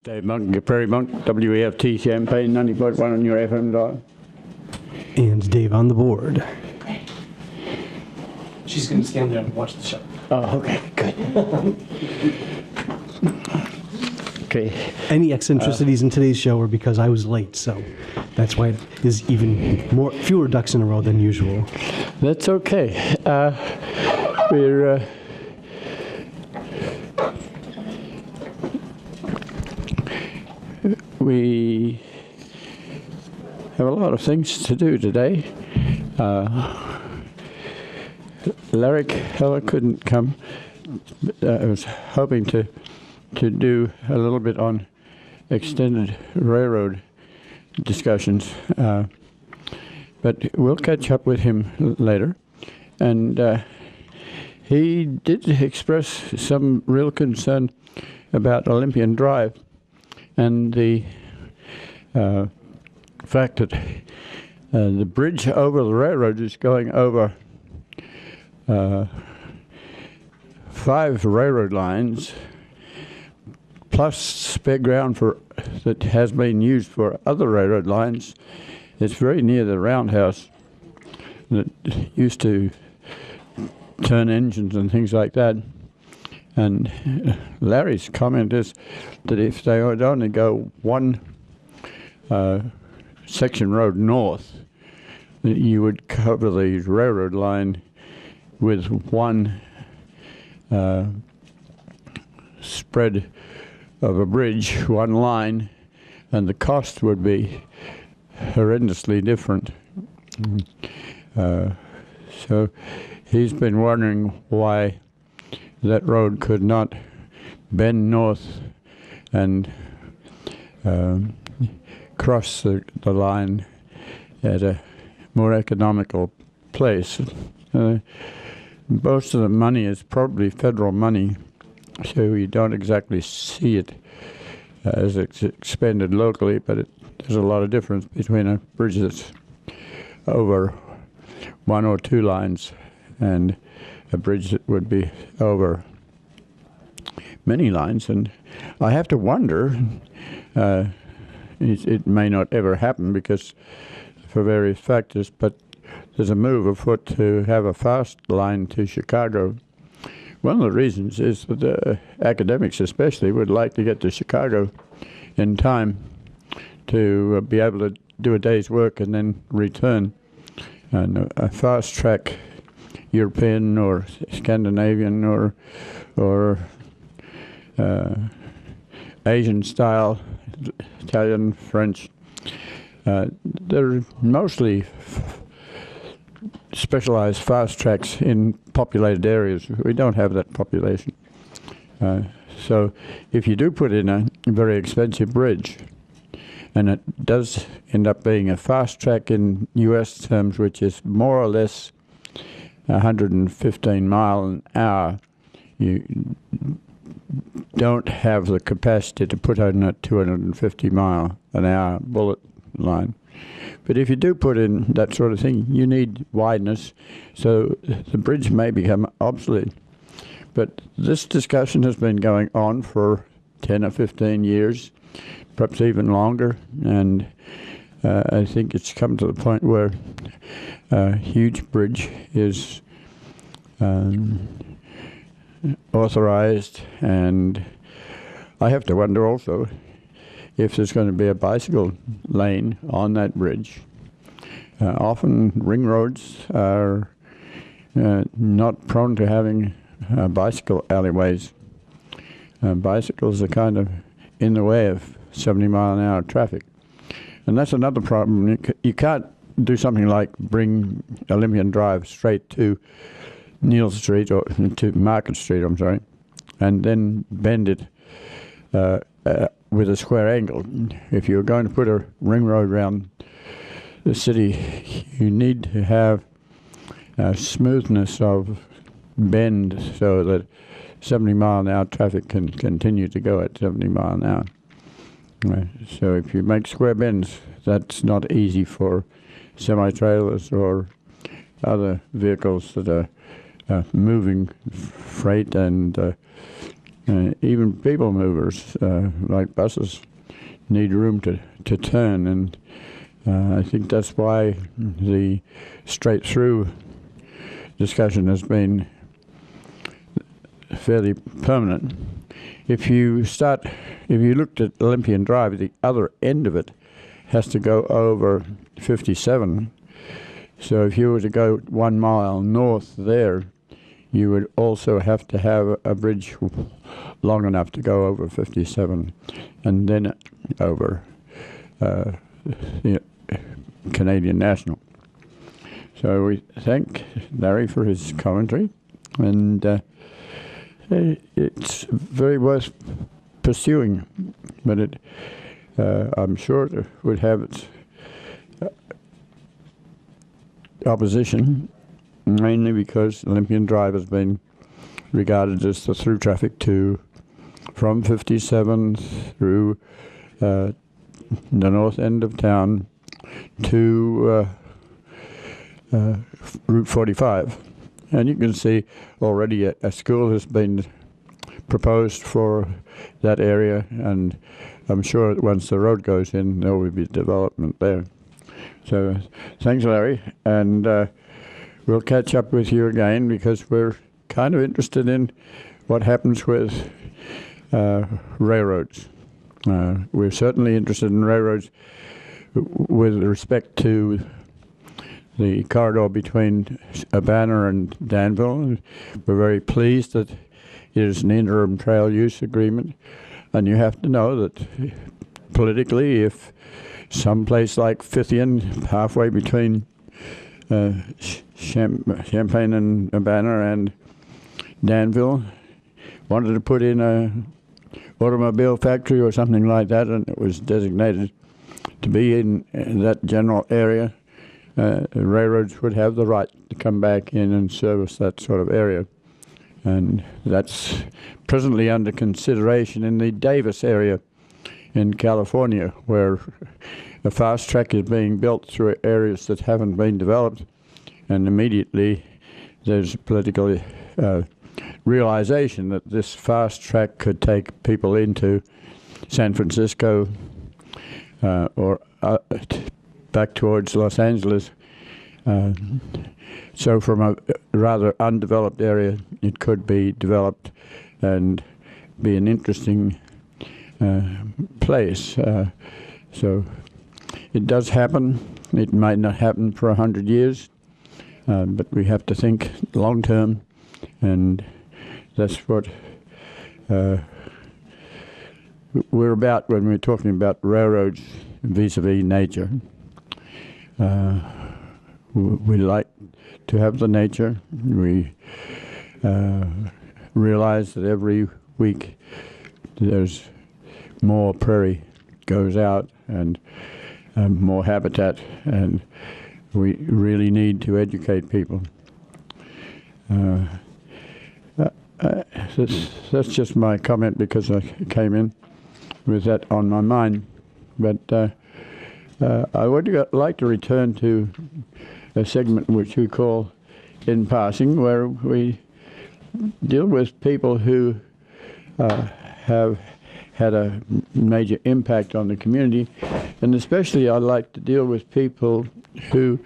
Dave Monk, Prairie Monk, WEFT Champaign, 90.1 on your FM dial. And Dave on the board. She's going to stand there and watch the show. Oh, okay, good. Okay. Any eccentricities in today's show were because I was late, so that's why it is even fewer ducks in a row than usual. That's okay. We have a lot of things to do today. Larry Keller couldn't come. I was hoping to do a little bit on extended railroad discussions, but we'll catch up with him later. And he did express some real concern about Olympian Drive and the fact that the bridge over the railroad is going over 5 railroad lines, plus spare ground that has been used for other railroad lines. It's very near the roundhouse that used to turn engines and things like that. And Larry's comment is that if they would only go one section road north, you would cover the railroad line with one spread of a bridge, one line, and the cost would be horrendously different. So he's been wondering why that road could not bend north and cross the line at a more economical place. Most of the money is probably federal money, so you don't exactly see it as it's expended locally, but there's a lot of difference between a bridge that's over 1 or 2 lines and a bridge that would be over many lines. And I have to wonder, it may not ever happen because for various factors, but there's a move afoot to have a fast line to Chicago. One of the reasons is that academics especially would like to get to Chicago in time to be able to do a day's work and then return. And a fast track European or Scandinavian or Asian style, Italian, French, they're mostly specialized fast tracks in populated areas. We don't have that population. So if you do put in a very expensive bridge, and it does end up being a fast track in U.S. terms, which is more or less 115 mile an hour, you don't have the capacity to put in a 250 mile an hour bullet line. But if you do put in that sort of thing, you need wideness, so the bridge may become obsolete. But this discussion has been going on for 10 or 15 years, perhaps even longer, and I think it's come to the point where a huge bridge is authorized, and I have to wonder also if there's going to be a bicycle lane on that bridge. Often ring roads are not prone to having bicycle alleyways. Bicycles are kind of in the way of 70-mile-an-hour traffic. And that's another problem. You can't do something like bring Olympian Drive straight to Neal Street, or to Market Street, I'm sorry, and then bend it with a square angle. If you're going to put a ring road around the city, you need to have smoothness of bend so that 70 mile an hour traffic can continue to go at 70 mile an hour. So if you make square bends, that's not easy for semi-trailers or other vehicles that are moving freight and even people movers like buses need room to turn, and I think that's why the straight through discussion has been fairly permanent. If you looked at Olympian Drive, the other end of it has to go over 57. So if you were to go 1 mile north there, you would also have to have a bridge long enough to go over 57 and then over Canadian National. So we thank Larry for his commentary, and it's very worth pursuing, but I'm sure it would have its opposition, mainly because Olympian Drive has been regarded as the through traffic from 57 through the north end of town to Route 45. And you can see already a school has been proposed for that area, and I'm sure that once the road goes in, there will be development there. So thanks, Larry, and we'll catch up with you again, because we're kind of interested in what happens with railroads. We're certainly interested in railroads with respect to the corridor between Urbana and Danville. We're very pleased that it is an interim trail use agreement, and you have to know that politically, if someplace like Fithian, halfway between Champaign and Urbana and Danville, wanted to put in a automobile factory or something like that, and it was designated to be in that general area, railroads would have the right to come back in and service that sort of area. And that's presently under consideration in the Davis area in California, where a fast track is being built through areas that haven't been developed, and immediately there's political realization that this fast track could take people into San Francisco or back towards Los Angeles. So from a rather undeveloped area, it could be developed and be an interesting place. So it does happen. It might not happen for 100 years, but we have to think long term, and that's what we're about when we're talking about railroads vis-a-vis nature. We like to have the nature. We realize that every week there's more prairie goes out and more habitat, and we really need to educate people. That's just my comment, because I came in with that on my mind. But I would like to return to a segment which we call In Passing, where we deal with people who have had a major impact on the community, and especially I'd like to deal with people who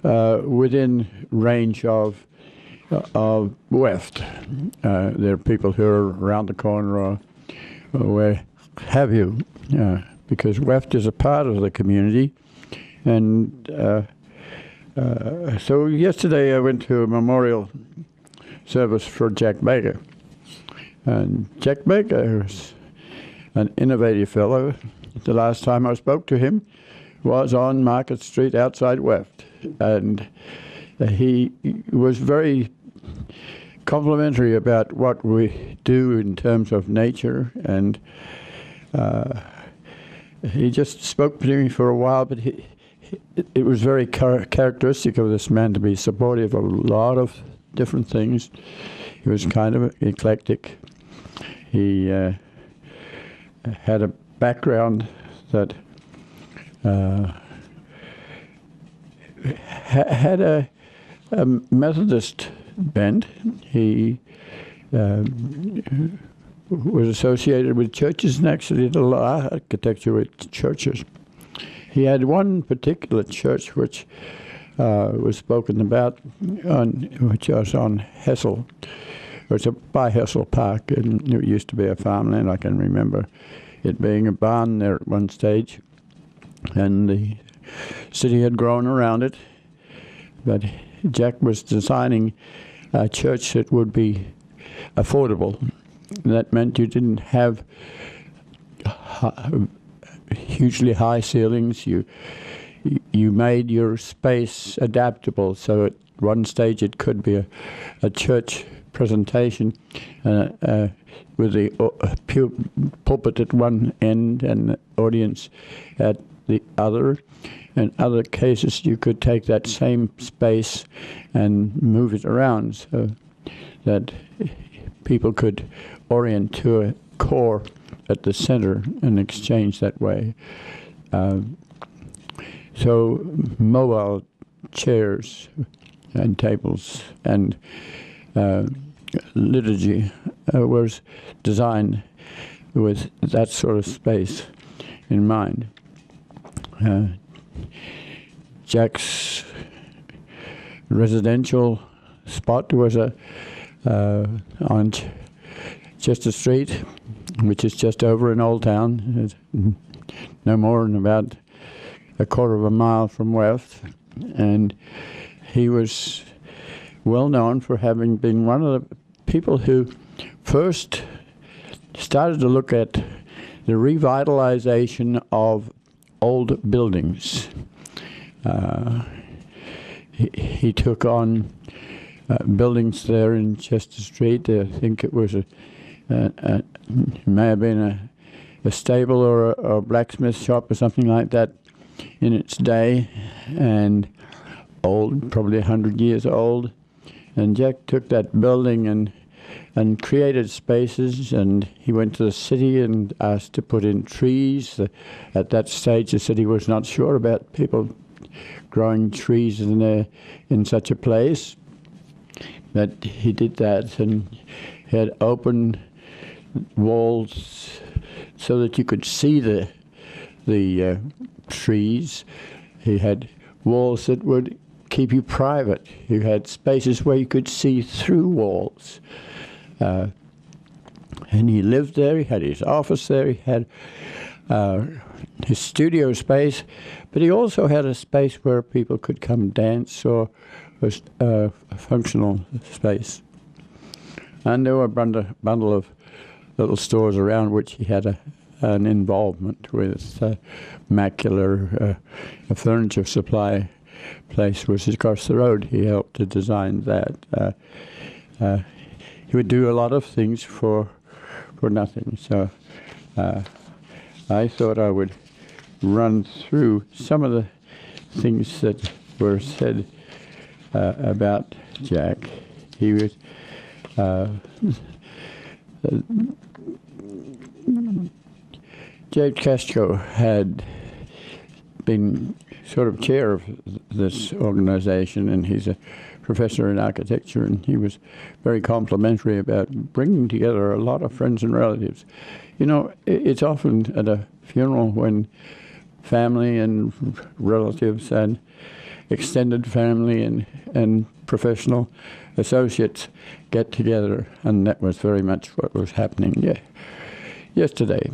within range of WEFT. There are people who are around the corner or where have you, because WEFT is a part of the community. And so yesterday I went to a memorial service for Jack Baker. And Jack Baker was an innovative fellow. The last time I spoke to him was on Market Street outside WEFT. And he was very complimentary about what we do in terms of nature, and he just spoke to me for a while, but it was very characteristic of this man to be supportive of a lot of different things. he was kind of eclectic. He had a background that had a Methodist bent. He was associated with churches and actually did a lot of architecture with churches. He had one particular church which was spoken about, which was on Hessel. It was by Hessel Park, and it used to be a farmland. I can remember it being a barn there at one stage, and the city had grown around it. But Jack was designing a church that would be affordable. That meant you didn't have hugely high ceilings. You made your space adaptable, so at one stage it could be a church presentation with the pulpit at one end and the audience at the other. In other cases, you could take that same space and move it around so that people could orient to a core at the center and exchange that way. So mobile chairs and tables and liturgy was designed with that sort of space in mind. Jack's residential spot was on Chester Street, which is just over in Old Town. It's no more than about a quarter of a mile from WEFT, and he was well known for having been one of the people who first started to look at the revitalization of old buildings. He took on buildings there in Chester Street. I think it was it may have been a stable or a blacksmith shop or something like that in its day, and old, probably 100 years old. And Jack took that building and created spaces, and he went to the city and asked to put in trees. At that stage, the city was not sure about people growing trees in such a place. But he did that, and he had open walls so that you could see the trees. He had walls that would keep you private. You had spaces where you could see through walls. And he lived there. He had his office there. He had his studio space, but he also had a space where people could come dance, or a functional space. And there were a bundle of little stores around which he had an involvement with. Macular, a furniture supply place was across the road. He helped to design that. He would do a lot of things for nothing. So I thought I would run through some of the things that were said about Jack. He was Jake Castro had been sort of chair of this organization, and he's a professor in architecture, and he was very complimentary about bringing together a lot of friends and relatives. You know, it's often at a funeral when family and relatives and extended family and professional associates get together, and that was very much what was happening yesterday.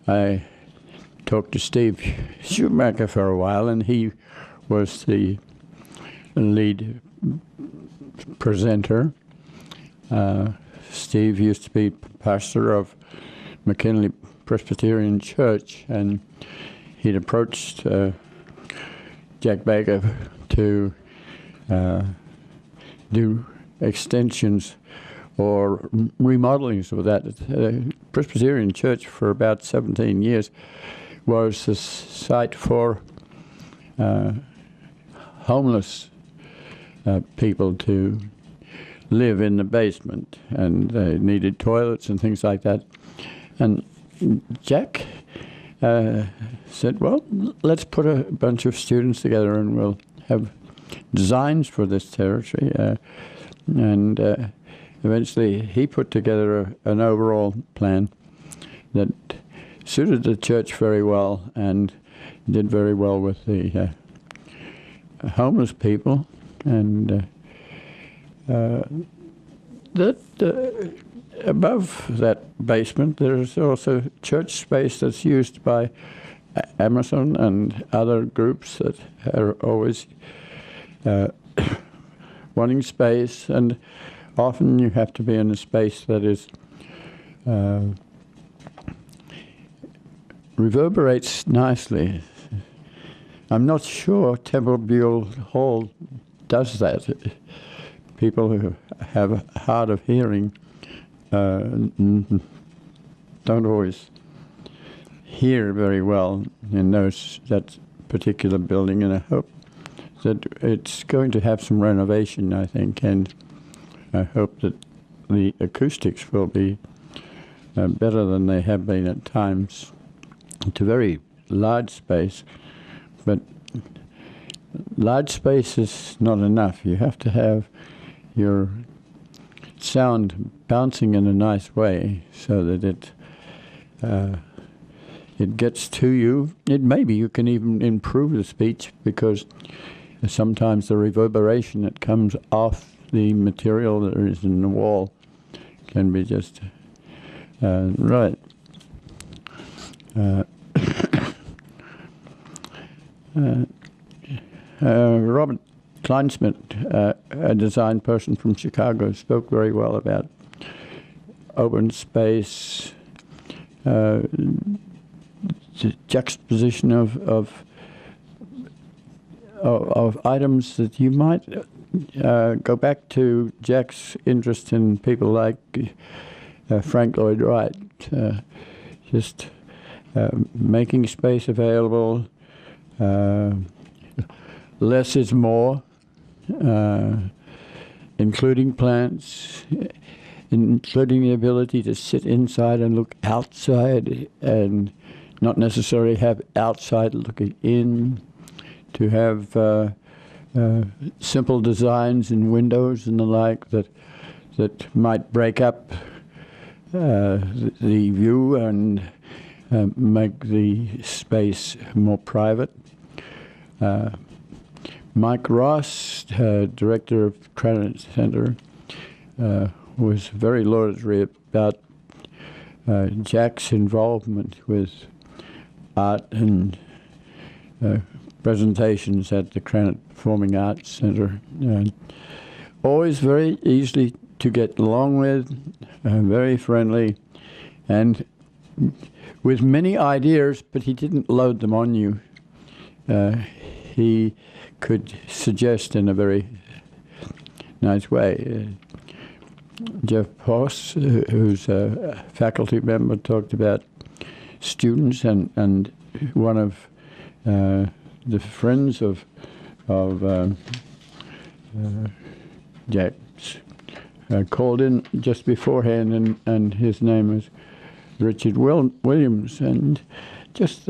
I talked to Steve Schumacher for a while, and he was the lead presenter. Steve used to be pastor of McKinley Presbyterian Church, and he'd approached Jack Baker to do extensions or remodelings of that. Presbyterian Church for about 17 years was the site for homeless people to live in the basement, and they needed toilets and things like that. And Jack said, well, let's put a bunch of students together and we'll have designs for this territory. And eventually he put together an overall plan that suited the church very well and did very well with the homeless people. And above that basement, there's also church space that's used by Emerson and other groups that are always wanting space, and often you have to be in a space that is reverberates nicely. I'm not sure Temple Buell Hall does that. People who have a hard of hearing don't always hear very well in that particular building, and I hope that it's going to have some renovation, I think, and I hope that the acoustics will be better than they have been at times. It's a very large space, but large space is not enough. You have to have your sound bouncing in a nice way so that it gets to you. Maybe you can even improve the speech, because sometimes the reverberation that comes off the material that is in the wall can be just right. Robert Kleinsmith, a design person from Chicago, spoke very well about open space, juxtaposition of items that you might go back to Jack's interest in people like Frank Lloyd Wright, just making space available. Less is more, including plants, including the ability to sit inside and look outside, and not necessarily have outside looking in, to have simple designs in windows and the like that might break up the view and make the space more private. Mike Ross, director of Cranach Center, was very laudatory about Jack's involvement with art and presentations at the Cranach Performing Arts Center. Always very easily to get along with, very friendly, and with many ideas, but he didn't load them on you. He could suggest in a very nice way. Jeff Poss, who's a faculty member, talked about students, and one of the friends of Jack's called in just beforehand, and his name was Richard Williams, and just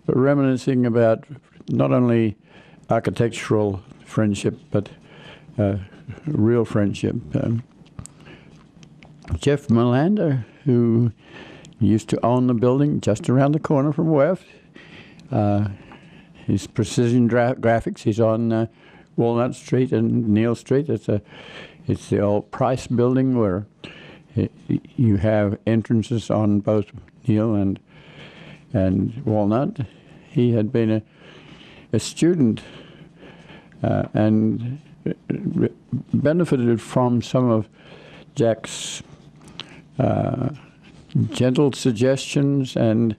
reminiscing about not only architectural friendship, but real friendship. Jeff Melander, who used to own the building just around the corner from WEFT, his Precision Graphics, he's on Walnut Street and Neal Street. It's the old Price building where you have entrances on both Neal and Walnut. He had been a student and benefited from some of Jack's gentle suggestions, and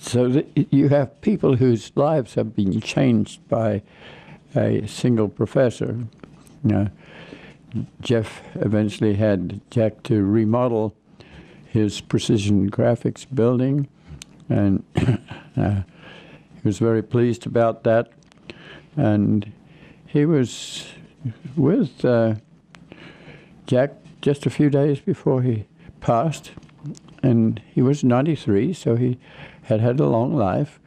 so that you have people whose lives have been changed by a single professor. Jeff eventually had Jack to remodel his Precision Graphics building, and he was very pleased about that. And he was with Jack just a few days before he passed, and he was 93, so he had had a long life,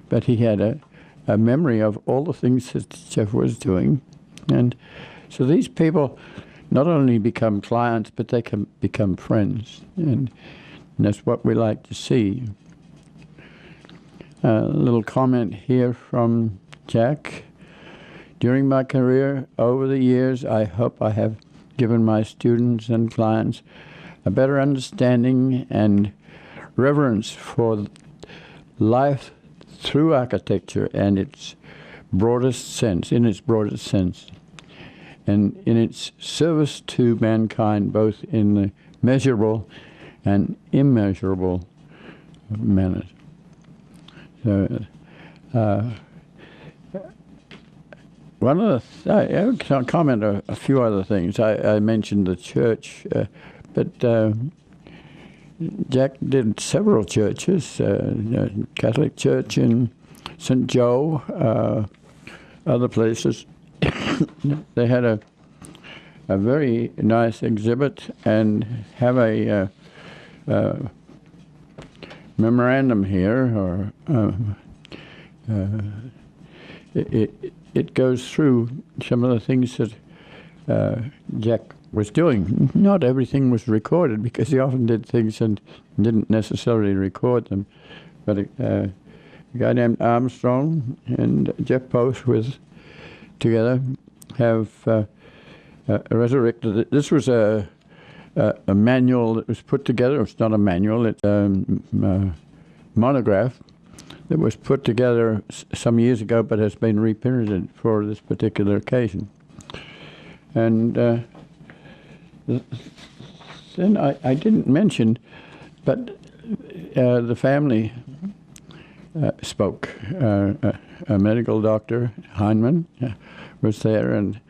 but he had a memory of all the things that Jeff was doing. And so these people not only become clients, but they can become friends, and that's what we like to see. A little comment here from Jack. During my career, over the years, I hope I have given my students and clients a better understanding and reverence for life through architecture and its broadest sense, in its broadest sense, and in its service to mankind, both in the measurable and immeasurable manners. So, one of the I can comment a few other things. I mentioned the church, but Jack did several churches, Catholic Church in St. Joe, other places. They had a very nice exhibit and have a memorandum here, or it goes through some of the things that Jack was doing. Not everything was recorded because he often did things and didn't necessarily record them. But a guy named Armstrong and Jeff Post together have resurrected it. This was a manual that was put together. It's not a manual, it's a monograph that was put together some years ago but has been reprinted for this particular occasion. And then I didn't mention, but the family spoke. A medical doctor, Heinemann, was there, and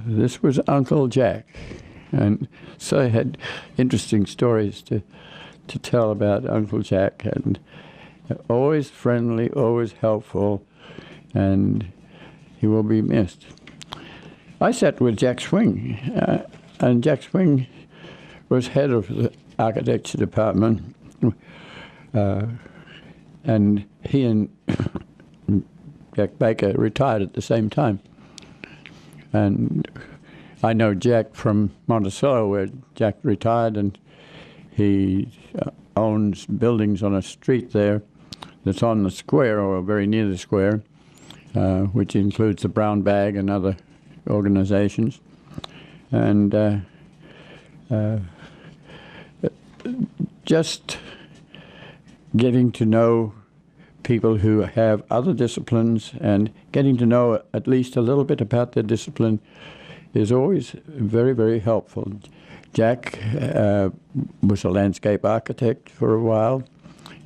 this was Uncle Jack. And so I had interesting stories to tell about Uncle Jack, and always friendly, always helpful, and he will be missed. I sat with Jack Swing, and Jack Swing was head of the architecture department, and he and Jack Baker retired at the same time. And I know Jack from Monticello, where Jack retired, and he owns buildings on a street there that's on the square, or very near the square, which includes the Brown Bag and other organizations. And just getting to know people who have other disciplines and getting to know at least a little bit about their discipline is always very, very helpful. Jack was a landscape architect for a while.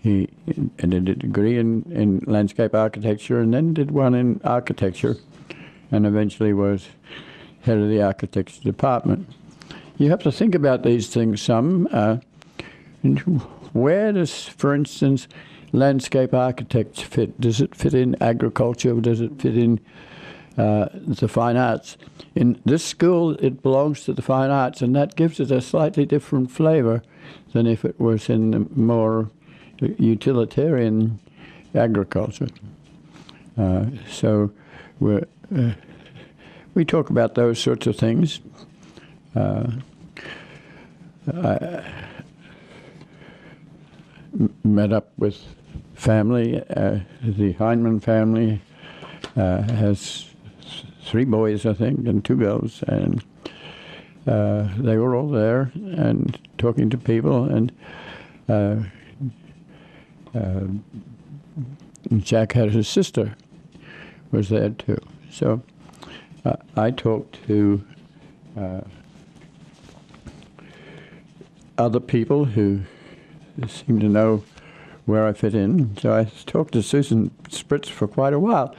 He did a degree in landscape architecture and then did one in architecture, and eventually was head of the architecture department. You have to think about these things some. Where does, for instance, landscape architecture fit? Does it fit in agriculture? Does it fit in the fine arts? In this school, it belongs to the fine arts, and that gives it a slightly different flavor than if it was in the more utilitarian agriculture. So we talk about those sorts of things. I met up with family. The Heinemann family has 3 boys, I think, and 2 girls, and they were all there and talking to people, and Jack had his sister was there too. So I talked to other people who seem to know where I fit in. So I talked to Susan Spritz for quite a while,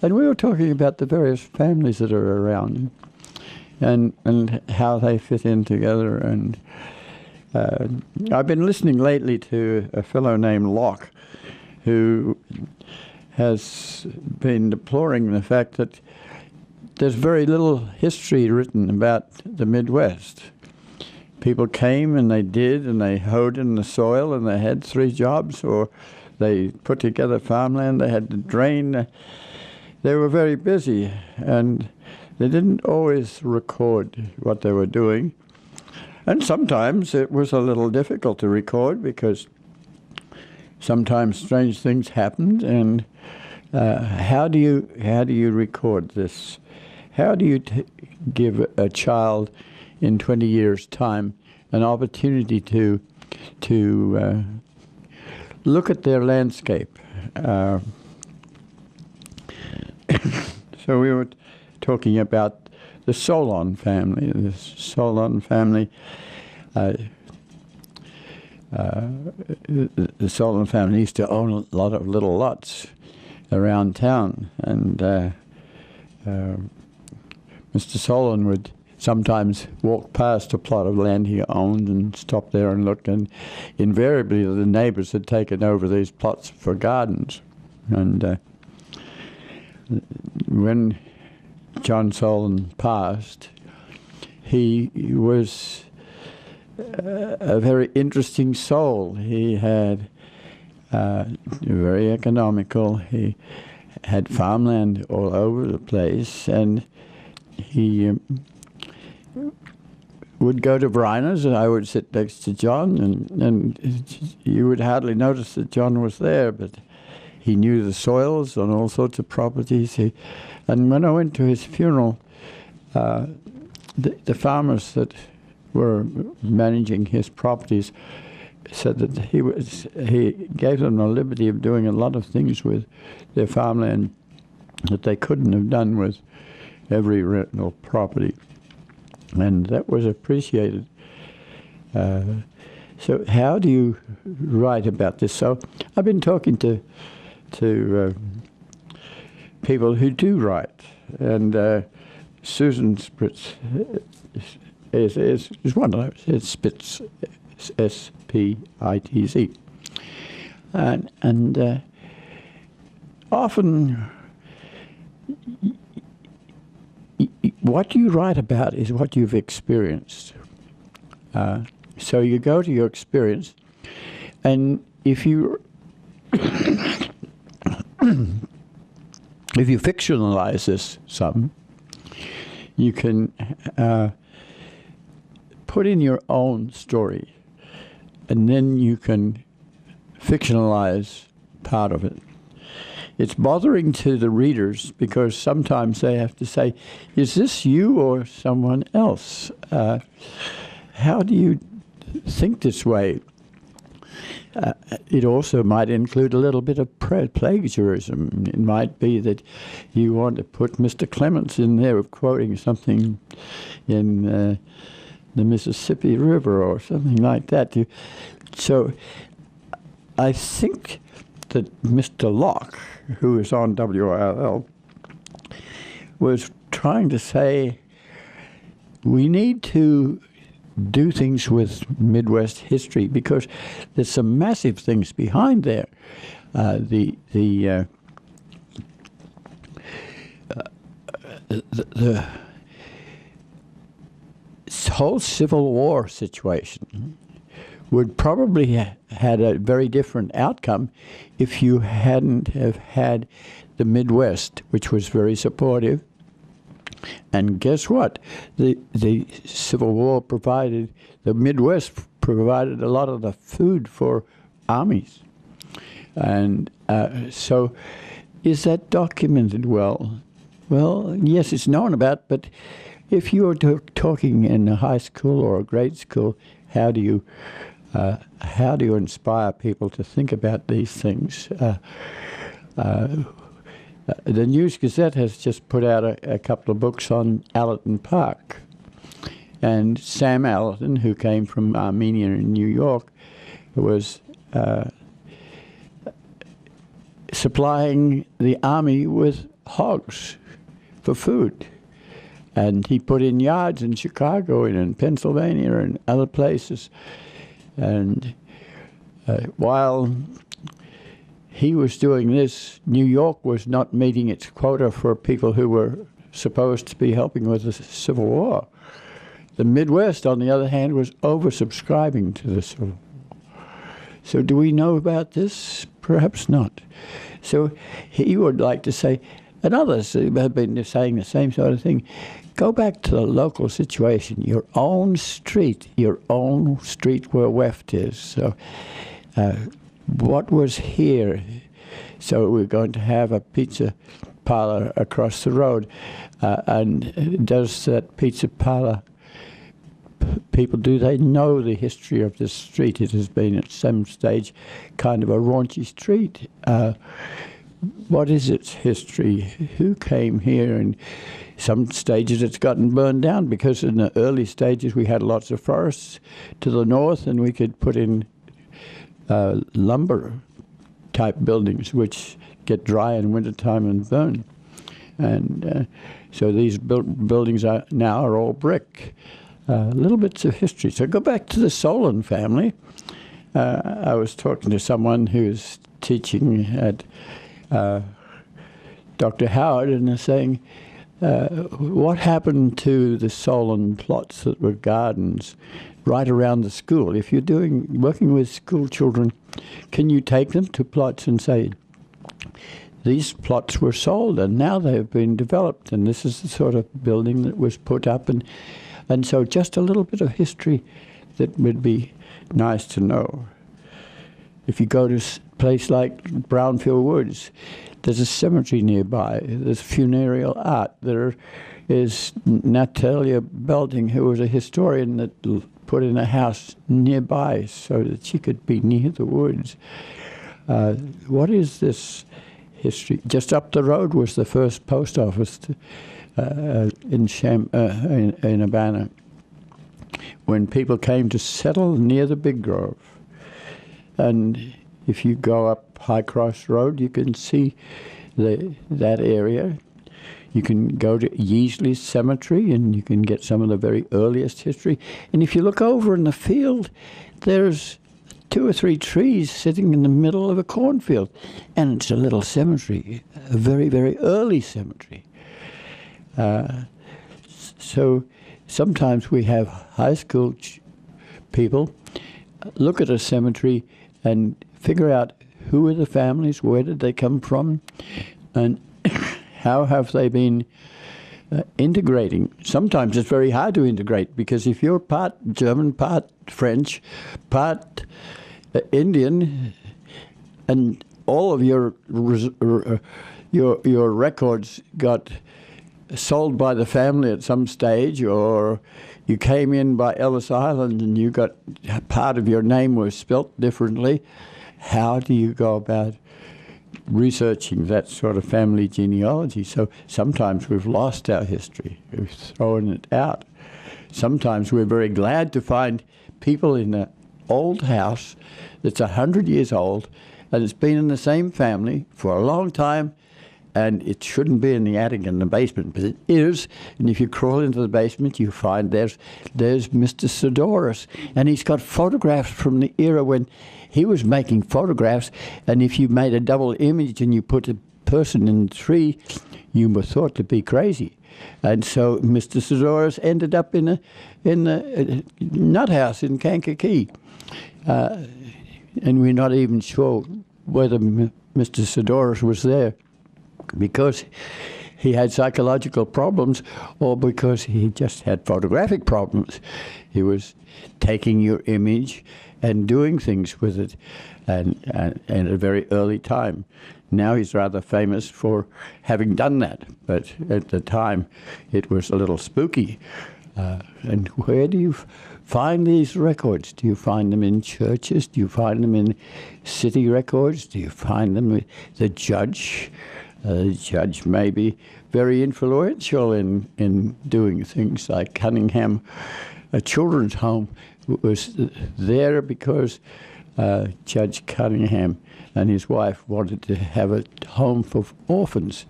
and we were talking about the various families that are around and how they fit in together. And I've been listening lately to a fellow named Locke, who has been deploring the fact that there's very little history written about the Midwest. People came and they did, and they hoed in the soil, and they had 3 jobs, or they put together farmland, they had to drain. They were very busy, and they didn't always record what they were doing. And sometimes it was a little difficult to record because sometimes strange things happened. And how do you record this? How do you give a child in 20 years' time an opportunity to look at their landscape? So we were talking about the Solon family. The Solon family, the Solon family used to own a lot of little lots around town, and Mr. Solon would sometimes walk past a plot of land he owned and stop there and look, and invariably the neighbors had taken over these plots for gardens. And when John Solon passed, he was a very interesting soul. He had very economical. He had farmland all over the place, and he would go to Bryner's, and I would sit next to John, and you would hardly notice that John was there, but he knew the soils on all sorts of properties. And when I went to his funeral, the farmers that were managing his properties said that he gave them the liberty of doing a lot of things with their farmland that they couldn't have done with every rental property, and that was appreciated. So how do you write about this? So I've been talking to people who do write, and Susan Spitz is one of those. It's Spitz, S-P-I-T-Z, and often what you write about is what you've experienced. So you go to your experience, and if you if you fictionalize this some, you can put in your own story, and then you can fictionalize part of it. It's bothering to the readers because sometimes they have to say, is this you or someone else? How do you think this way? It also might include a little bit of plagiarism. It might be that you want to put Mr. Clements in there quoting something in the Mississippi River or something like that. So I think that Mr. Locke, who is on WRL, was trying to say we need to do things with Midwest history because there's some massive things behind there. The whole Civil War situation would probably had a very different outcome if you hadn't have had the Midwest, which was very supportive. And guess what? The Civil War provided, the Midwest provided a lot of the food for armies. And so is that documented well? Well, yes, it's known about, but if you were talking in a high school or a grade school, how do you inspire people to think about these things? The News Gazette has just put out a couple of books on Allerton Park. And Sam Allerton, who came from Armenia in New York, was supplying the army with hogs for food. And he put in yards in Chicago and in Pennsylvania and other places. And while he was doing this, New York was not meeting its quota for people who were supposed to be helping with the Civil War. The Midwest, on the other hand, was oversubscribing to the Civil War. So do we know about this? Perhaps not. So he would like to say, and others have been saying the same sort of thing, go back to the local situation, your own street where WEFT is. So what was here? So we're going to have a pizza parlor across the road. And does that pizza parlor people, do they know the history of this street? It has been at some stage kind of a raunchy street. What is its history? Who came here? And some stages it's gotten burned down because in the early stages we had lots of forests to the north and we could put in lumber type buildings which get dry in wintertime and burn. And so these buildings now are all brick. Little bits of history. So go back to the Solon family. I was talking to someone who's teaching at Dr. Howard, and they're saying, what happened to the Solon plots that were gardens right around the school? If you're working with school children, can you take them to plots and say, these plots were sold and now they've been developed, and this is the sort of building that was put up, and so just a little bit of history that would be nice to know. If you go to a place like Brownfield Woods, there's a cemetery nearby. There's funereal art. There is Natalia Belting, who was a historian that put in a house nearby so that she could be near the woods. What is this history? Just up the road was the first post office in Urbana, when people came to settle near the Big Grove. And if you go up High Cross Road, you can see that area. You can go to Yeasley's Cemetery, and you can get some of the very earliest history. And if you look over in the field, there's 2 or 3 trees sitting in the middle of a cornfield. And it's a little cemetery, a very, very early cemetery. So sometimes we have high school people look at a cemetery and figure out who are the families, where did they come from, and how have they been integrating. Sometimes it's very hard to integrate, because if you're part German, part French, part Indian, and all of your records got sold by the family at some stage, or you came in by Ellis Island and you got part of your name was spelt differently, how do you go about researching that sort of family genealogy? So sometimes we've lost our history, we've thrown it out. Sometimes we're very glad to find people in an old house that's 100 years old and it's been in the same family for a long time, and it shouldn't be in the attic and the basement, but it is. And if you crawl into the basement, you find there's Mr. Sidoris, and he's got photographs from the era when he was making photographs, and if you made a double image and you put a person in the tree, you were thought to be crazy. And so Mr. Sidoris ended up in the nut house in Kankakee. And we're not even sure whether Mr. Sidoris was there because he had psychological problems or because he just had photographic problems. He was taking your image and doing things with it and at a very early time. Now he's rather famous for having done that, but at the time it was a little spooky. And where do you find these records? Do you find them in churches? Do you find them in city records? Do you find them with the judge? The judge may be very influential in doing things like Cunningham. A children's home was there because Judge Cunningham and his wife wanted to have a home for orphans.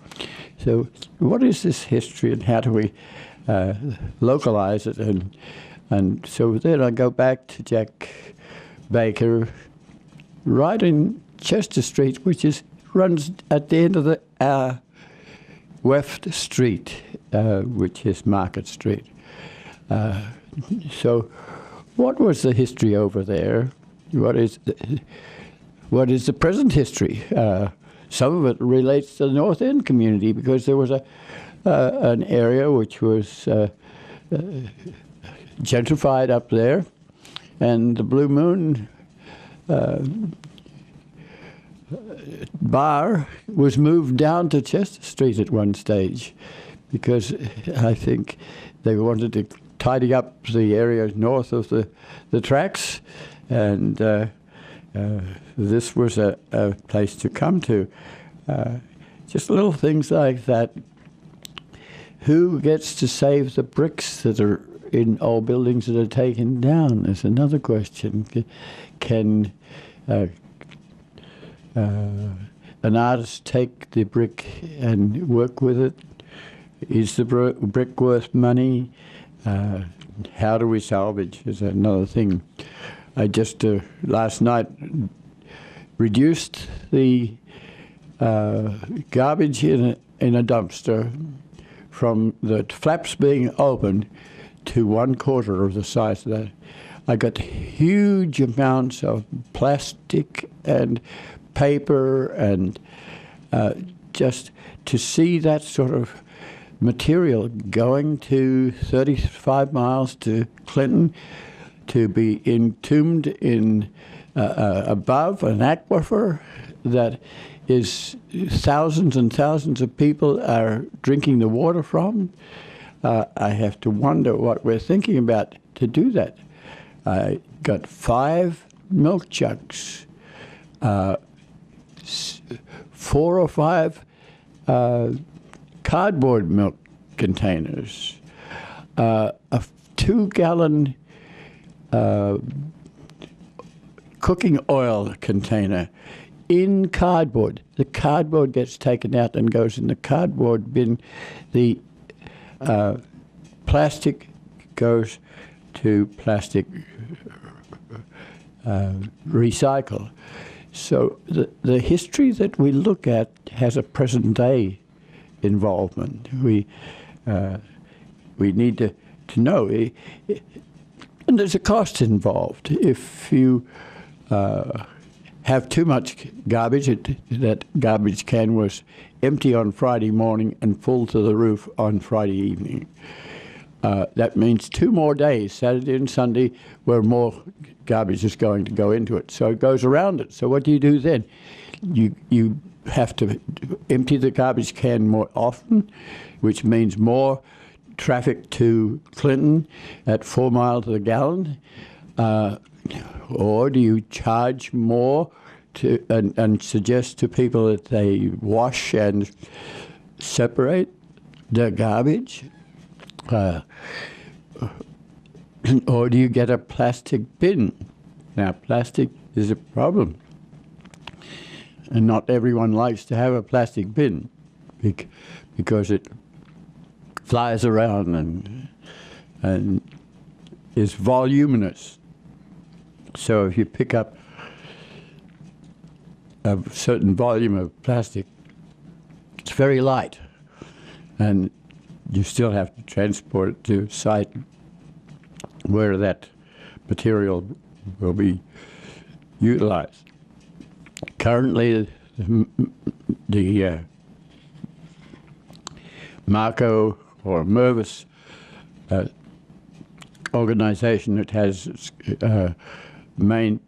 So what is this history and how do we localize it? And so then I go back to Jack Baker, right in Chester Street, which runs at the end of WEFT Street, which is Market Street. So what was the history over there? What is the present history? Some of it relates to the North End community because there was an area which was gentrified up there, and the Blue Moon bar was moved down to Chester Street at one stage because I think they wanted to tidy up the area north of the tracks, and this was a place to come to. Just little things like that. Who gets to save the bricks that are in old buildings that are taken down is another question. Can an artist take the brick and work with it? Is the brick worth money? How do we salvage is another thing. I just last night reduced the garbage in a dumpster from the flaps being open to 1/4 of the size of that. I got huge amounts of plastic and paper, and just to see that sort of material going to 35 miles to Clinton to be entombed in above an aquifer that is thousands and thousands of people are drinking the water from. I have to wonder what we're thinking about to do that. I got 5 milk jugs, 4 or 5 cardboard milk containers, a 2-gallon cooking oil container in cardboard. The cardboard gets taken out and goes in the cardboard bin. The plastic goes to plastic recycle. So the history that we look at has a present day involvement. We need to know, and there's a cost involved. If you have too much garbage, that garbage can was empty on Friday morning and full to the roof on Friday evening. That means 2 more days, Saturday and Sunday, where more garbage is going to go into it. So it goes around it. So what do you do then? You have to empty the garbage can more often, which means more traffic to Clinton at 4 miles to the gallon. Or do you charge more and suggest to people that they wash and separate the garbage? Or do you get a plastic bin? Now, plastic is a problem. And not everyone likes to have a plastic bin because it flies around and is voluminous. So if you pick up a certain volume of plastic, it's very light, and you still have to transport it to a site where that material will be utilized. Currently, the Marco or Mervis organization that has its main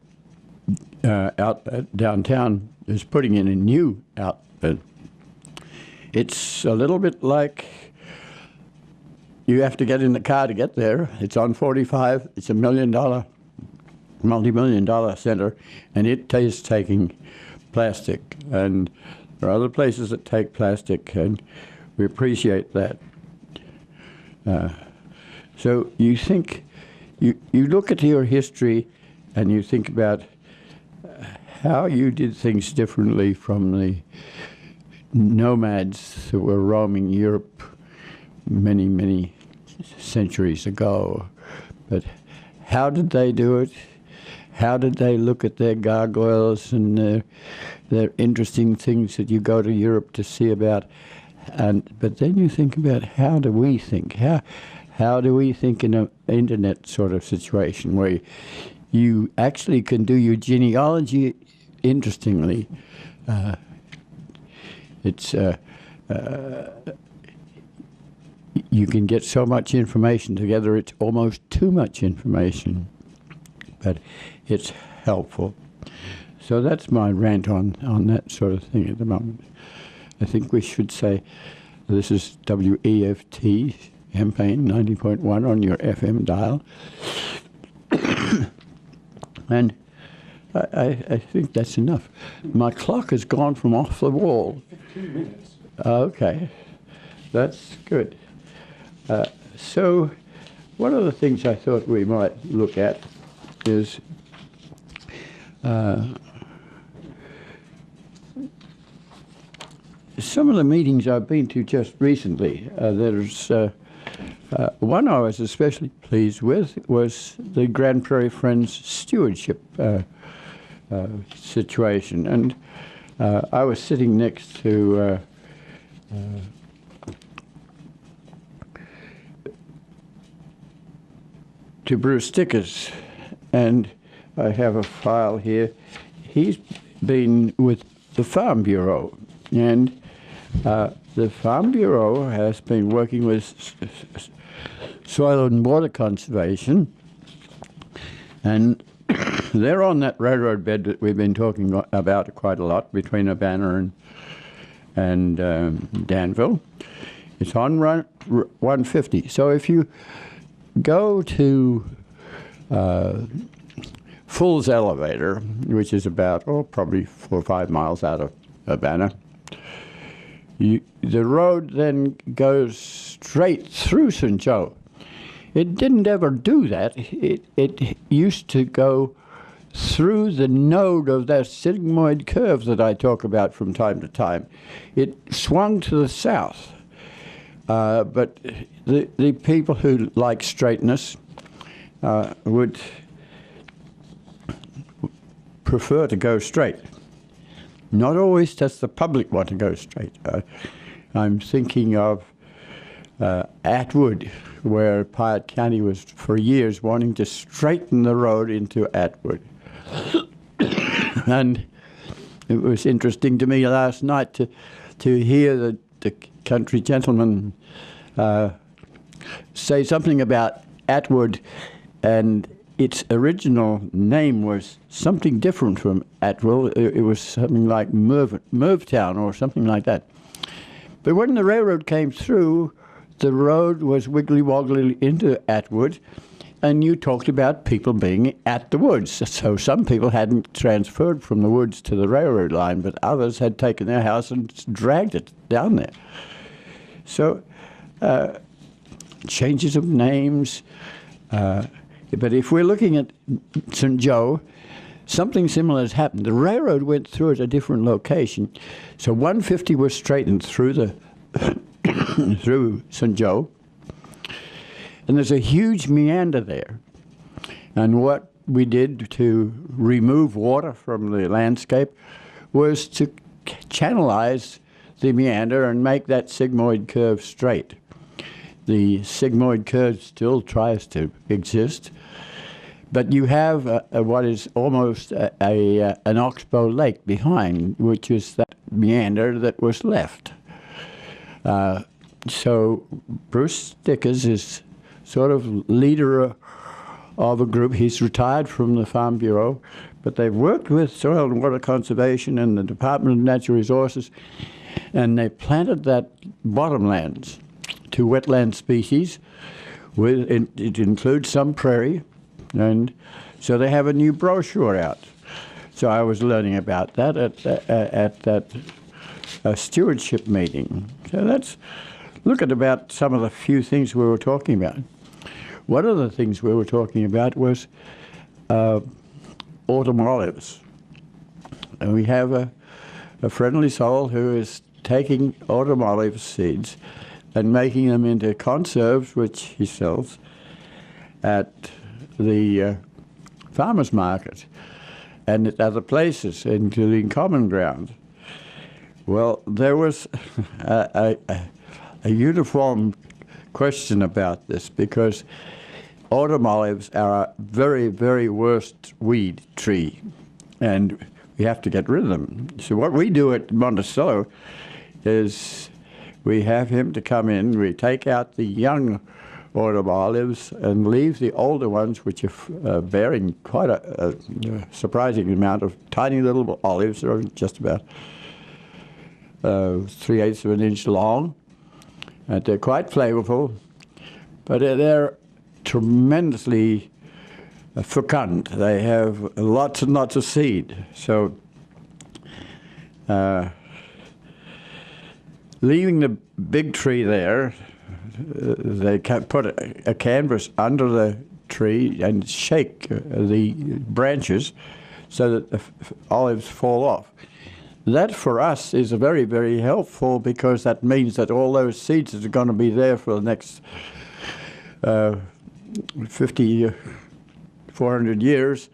outlet downtown is putting in a new outlet. It's a little bit like you have to get in the car to get there. It's on 45. It's $1 million, multi-million-dollar center, and it is taking plastic. And there are other places that take plastic, and we appreciate that. So you think, you look at your history and you think about how you did things differently from the nomads that were roaming Europe many, many centuries ago. But how did they do it? How did they look at their gargoyles and their interesting things that you go to Europe to see about? But then you think about how do we think? How do we think in an internet sort of situation where you actually can do your genealogy interestingly? You can get so much information together, it's almost too much information, but it's helpful. So that's my rant on that sort of thing at the moment. I think we should say this is WEFT, Champaign 90.1 on your FM dial. And I think that's enough. My clock has gone from off the wall. 15 minutes. Okay, that's good. So one of the things I thought we might look at is some of the meetings I've been to just recently. There's one I was especially pleased with was the Grand Prairie Friends stewardship situation, and I was sitting next to Bruce Stickers, and I have a file here. He's been with the Farm Bureau, and the Farm Bureau has been working with soil and water conservation, and they're on that railroad bed that we've been talking about quite a lot between Urbana and Danville. It's on run 150. So if you go to Full's Elevator, which is about, probably 4 or 5 miles out of Urbana, the road then goes straight through St. Joe. It didn't ever do that. It used to go through the node of that sigmoid curve that I talk about from time to time. It swung to the south. But the people who like straightness would prefer to go straight. Not always does the public want to go straight. I'm thinking of Atwood, where Piatt County was for years wanting to straighten the road into Atwood. And it was interesting to me last night to hear the country gentleman say something about Atwood, and its original name was something different from Atwood. It was something like Mervtown or something like that. But when the railroad came through, the road was wiggly-woggly into Atwood, and you talked about people being at the woods. So some people hadn't transferred from the woods to the railroad line, but others had taken their house and dragged it down there. So changes of names. But if we're looking at St. Joe, something similar has happened. The railroad went through at a different location. So 150 was straightened through through St. Joe. And there's a huge meander there. And what we did to remove water from the landscape was to channelize the meander and make that sigmoid curve straight. The sigmoid curve still tries to exist, but you have what is almost an oxbow lake behind, which is that meander that was left. So Bruce Stickers is sort of leader of a group. He's retired from the Farm Bureau, but they've worked with Soil and Water Conservation and the Department of Natural Resources, and they planted that bottomlands to wetland species. It includes some prairie, and so they have a new brochure out. So I was learning about that at that stewardship meeting. So let's look at about some of the few things we were talking about. One of the things we were talking about was autumn olives. And we have a friendly soul who is taking autumn olive seeds and making them into conserves, which he sells at the farmers market and at other places, including Common Ground. Well, there was a uniform question about this because autumn olives are a very, very worst weed tree, and we have to get rid of them. So what we do at Monticello is we have him to come in, we take out the young autumn olives and leave the older ones, which are bearing quite a surprising amount of tiny little olives. They're just about 3/8 of an inch long. And they're quite flavorful, but they're tremendously fecund. They have lots and lots of seed. So leaving the big tree there, they can put a canvas under the tree and shake the branches so that the olives fall off. That for us is very, very helpful because that means that all those seeds that are going to be there for the next 400 years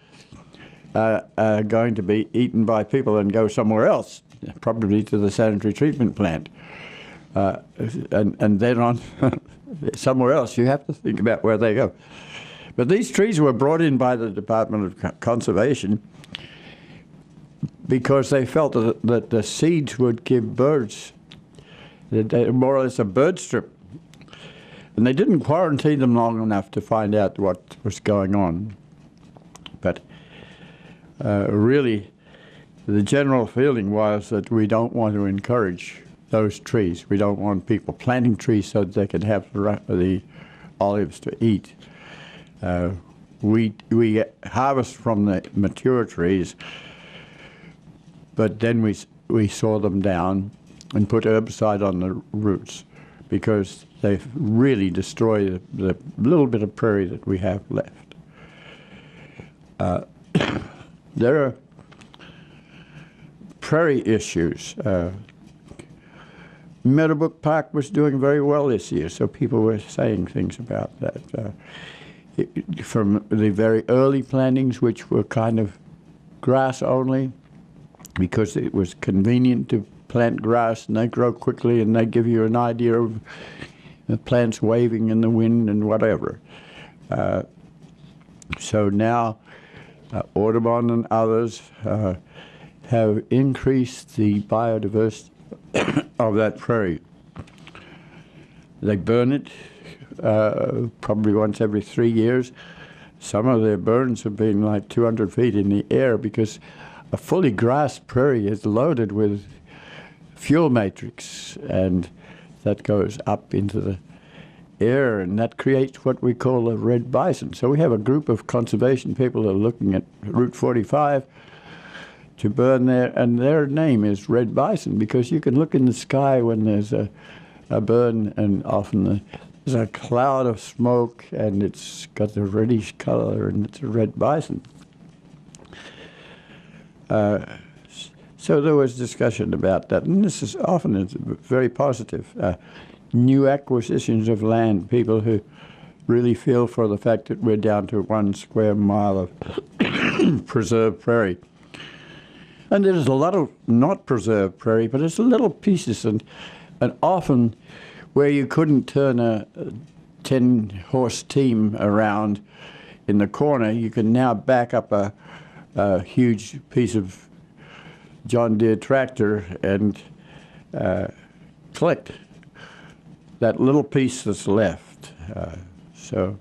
are going to be eaten by people and go somewhere else, probably to the sanitary treatment plant. And then on somewhere else, you have to think about where they go. But these trees were brought in by the Department of Conservation because they felt that the seeds would give birds, more or less a bird strip. And they didn't quarantine them long enough to find out what was going on. But really, the general feeling was that we don't want to encourage those trees. We don't want people planting trees so that they can have the olives to eat. We harvest from the mature trees, but then we saw them down and put herbicide on the roots because they really destroy the little bit of prairie that we have left. There are prairie issues. Meadowbrook Park was doing very well this year, so people were saying things about that. From the very early plantings, which were kind of grass only, because it was convenient to plant grass and they grow quickly and they give you an idea of the plants waving in the wind and whatever. So now Audubon and others have increased the biodiversity of that prairie. They burn it probably once every 3 years. Some of their burns have been like 200 feet in the air because a fully grassed prairie is loaded with fuel matrix, and that goes up into the air, and that creates what we call a red bison. So we have a group of conservation people that are looking at Route 45 to burn there, and their name is red bison because you can look in the sky when there's a burn, and often there's a cloud of smoke, and it's got the reddish color, and it's a red bison. So there was discussion about that, and this is often very positive. New acquisitions of land, people who really feel for the fact that we're down to 1 square mile of preserved prairie. And there's a lot of not preserved prairie, but it's little pieces, and often where you couldn't turn a 10-horse team around in the corner, you can now back up a huge piece of John Deere tractor and collect that little piece that's left. So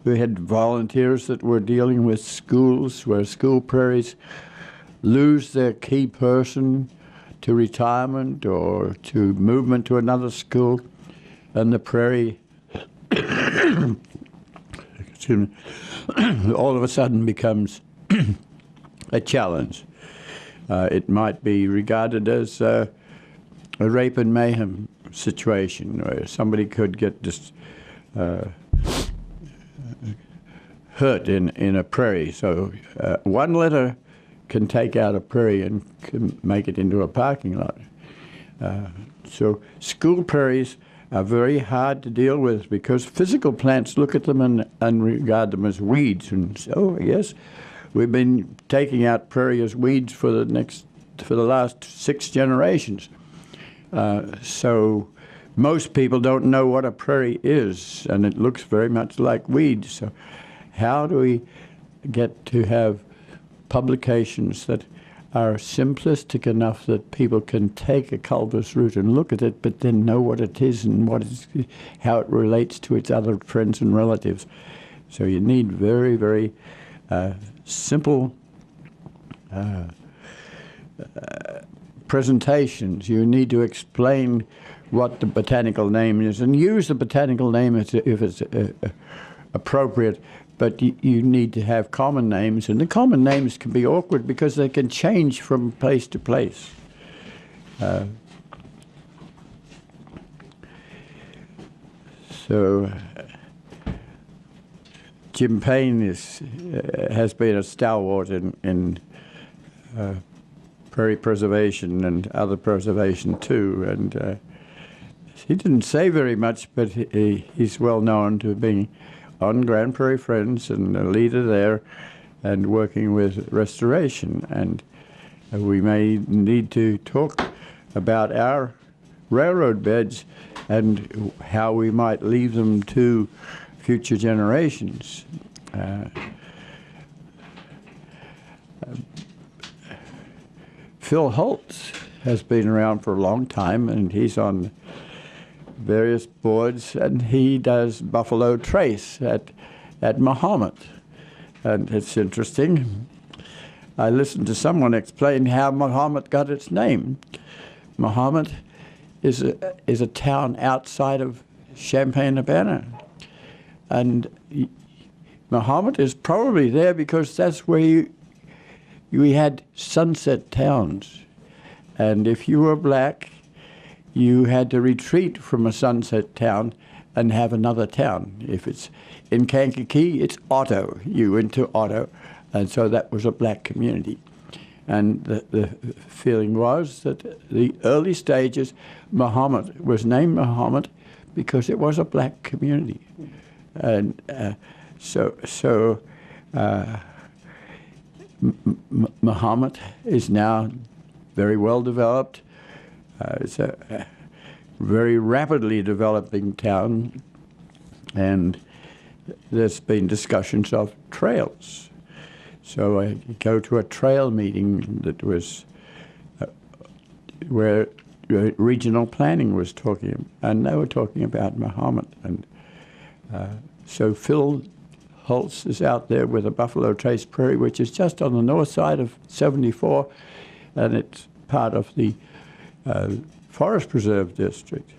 we had volunteers that were dealing with schools where school prairies lose their key person to retirement or to movement to another school, and the prairie all of a sudden becomes a challenge. It might be regarded as a rape and mayhem situation where somebody could get just hurt in a prairie. So one letter can take out a prairie and can make it into a parking lot. So school prairies are very hard to deal with because physical plants look at them and regard them as weeds and say, oh, yes, we've been taking out prairie as weeds for the next for the last 6 generations. So most people don't know what a prairie is, and it looks very much like weeds. So how do we get to have publications that are simplistic enough that people can take a culvus root and look at it, but then know what it is and how it relates to its other friends and relatives? So you need very, very simple presentations. You need to explain what the botanical name is and use the botanical name if it's appropriate, but you need to have common names, and the common names can be awkward because they can change from place to place. So Jim Payne has been a stalwart in prairie preservation and other preservation too, and he didn't say very much, but he's well known to being on Grand Prairie Friends and a leader there and working with restoration. And we may need to talk about our railroad beds and how we might leave them to future generations. Phil Holtz has been around for a long time, and he's on various boards, and he does Buffalo Trace at Mahomet. And it's interesting. I listened to someone explain how Mahomet got its name. Mahomet is a town outside of Champaign-Urbana. And Mahomet is probably there because that's where we had sunset towns. And if you were black, you had to retreat from a sunset town and have another town. If it's in Kankakee, it's Otto. You went to Otto, and so that was a black community. And the feeling was that the early stages, Mahomet was named Mahomet because it was a black community. And Mahomet is now very well developed. It's a very rapidly developing town, and there's been discussions of trails. So I go to a trail meeting that was where regional planning was talking, and they were talking about Mahomet. And so Phil Holtz is out there with a Buffalo Trace Prairie, which is just on the north side of 74, and it's part of the Forest Preserve District.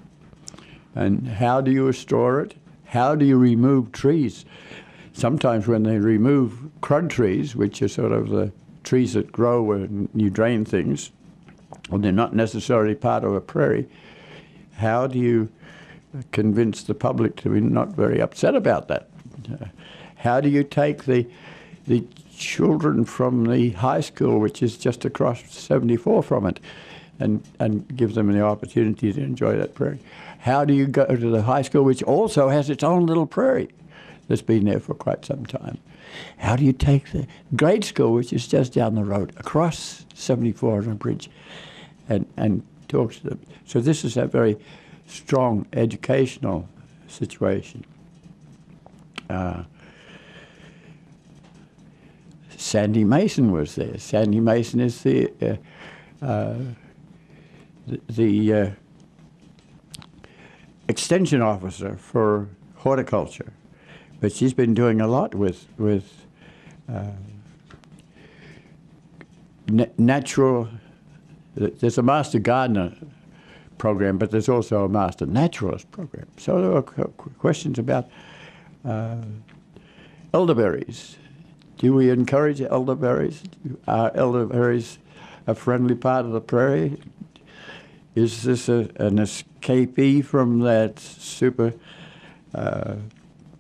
And how do you restore it? How do you remove trees? Sometimes when they remove crud trees, which are sort of the trees that grow when you drain things, and they're not necessarily part of a prairie, how do you convince the public to be not very upset about that? How do you take the children from the high school, which is just across 74 from it, and give them the opportunity to enjoy that prairie? How do you go to the high school, which also has its own little prairie that's been there for quite some time? How do you take the grade school, which is just down the road, across 74 on a bridge, and talk to them? So this is a very strong educational situation. Sandy Mason was there. Sandy Mason is the extension officer for horticulture, but she's been doing a lot with natural. There's a master gardener program, but there's also a master naturalist program. So there were questions about elderberries. Do we encourage elderberries? Are elderberries a friendly part of the prairie? Is this an escapee from that super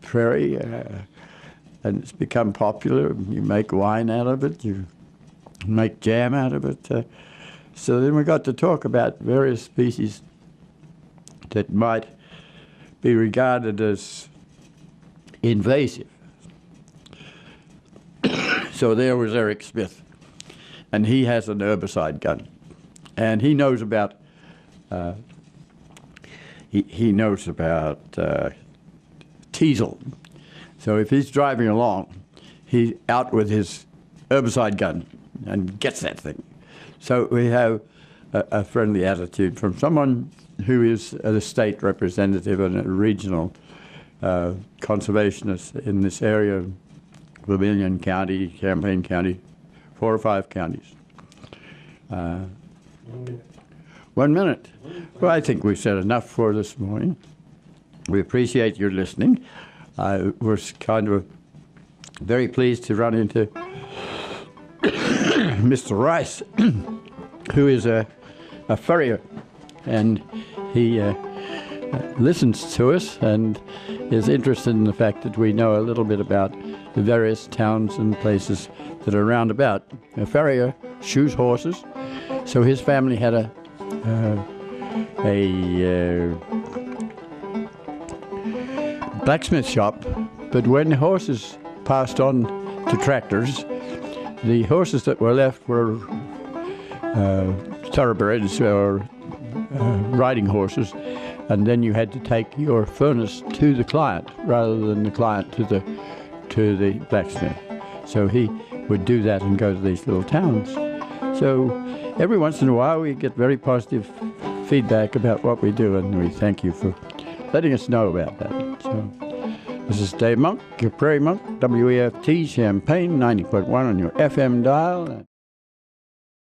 prairie? And it's become popular. You make wine out of it. You make jam out of it. So then we got to talk about various species that might be regarded as invasive. So there was Eric Smith. and he has an herbicide gun, and he knows about he knows about teasel. So if he's driving along, he's out with his herbicide gun and gets that thing. So we have a friendly attitude from someone who is a state representative and a regional conservationist in this area, Vermilion County, Champaign County, 4 or 5 counties. 1 minute. Well, I think we've said enough for this morning. We appreciate your listening. We're kind of very pleased to run into Mr. Rice, who is a furrier, and he listens to us and is interested in the fact that we know a little bit about the various towns and places that are round about. A farrier shoes horses, so his family had a blacksmith shop, but when horses passed on to tractors, the horses that were left were thoroughbreds or riding horses, and then you had to take your furnace to the client rather than the client to the blacksmith. So he would do that and go to these little towns. So every once in a while we get very positive feedback about what we do, and we thank you for letting us know about that. So this is Dave Monk, your Prairie Monk, WEFT Champaign 90.1 on your FM dial.